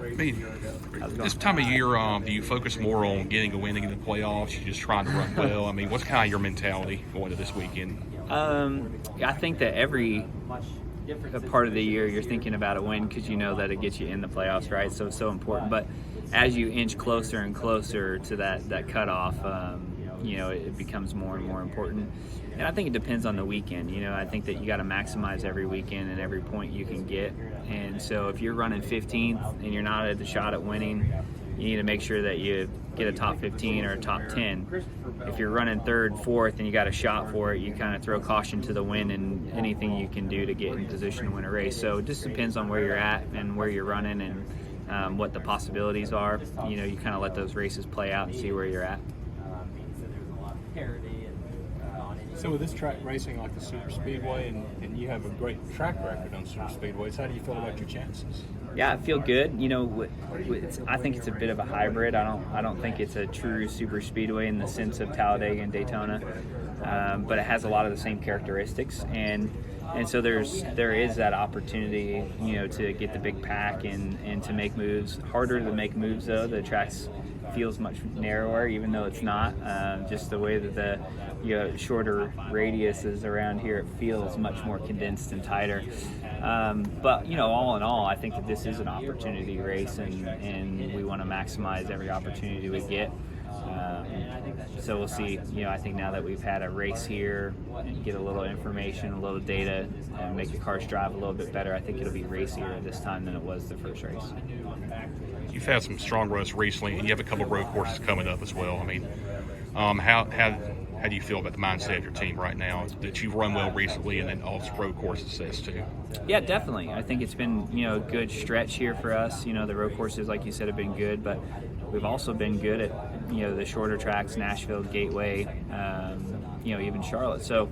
I mean, this time of year, do you focus more on getting a win in the playoffs? You're just trying to run well. I mean, what's kind of your mentality going to this weekend? I think that every part of the year you're thinking about a win because you know that it gets you in the playoffs, right? So it's so important. But as you inch closer and closer to that cutoff, it becomes more and more important. And I think it depends on the weekend. I think that you got to maximize every weekend and every point you can get. And so if you're running 15th and you're not at the shot at winning, you need to make sure that you get a top 15 or a top 10. If you're running 3rd, 4th, and you got a shot for it, you kind of throw caution to the wind and anything you can do to get in position to win a race. So it just depends on where you're at and where you're running and what the possibilities are. You kind of let those races play out and see where you're at. So with this track racing like the Super Speedway, and you have a great track record on Super Speedways, how do you feel about your chances? Yeah, I feel good. I think it's a bit of a hybrid. I don't think it's a true Super Speedway in the sense of Talladega and Daytona, but it has a lot of the same characteristics, and so there is that opportunity, to get the big pack and to make moves. Harder to make moves though. The tracks feels much narrower, even though it's not. Just the way that the shorter radiuses around here, it feels much more condensed and tighter. But all in all, I think that this is an opportunity race, and we want to maximize every opportunity we get. So we'll see. I think now that we've had a race here and get a little information, a little data, and make the cars drive a little bit better, I think it'll be racier this time than it was the first race. You've had some strong runs recently, and you have a couple of road courses coming up as well. I mean, how do you feel about the mindset of your team right now that you've run well recently, and then all this road course success too? Yeah, definitely. I think it's been a good stretch here for us. The road courses, like you said, have been good, but we've also been good at the shorter tracks, Nashville, Gateway, even Charlotte. So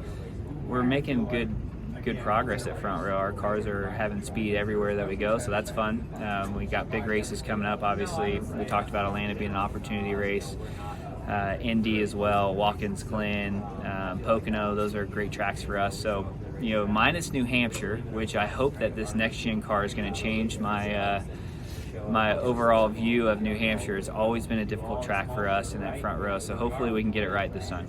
we're making good progress at Front Row. Our cars are having speed everywhere that we go, so that's fun. We got big races coming up. Obviously, we talked about Atlanta being an opportunity race. Indy as well, Watkins Glen, Pocono, those are great tracks for us. So, minus New Hampshire, which I hope that this next gen car is going to change my overall view of New Hampshire. It's always been a difficult track for us in that Front Row, so hopefully we can get it right this time.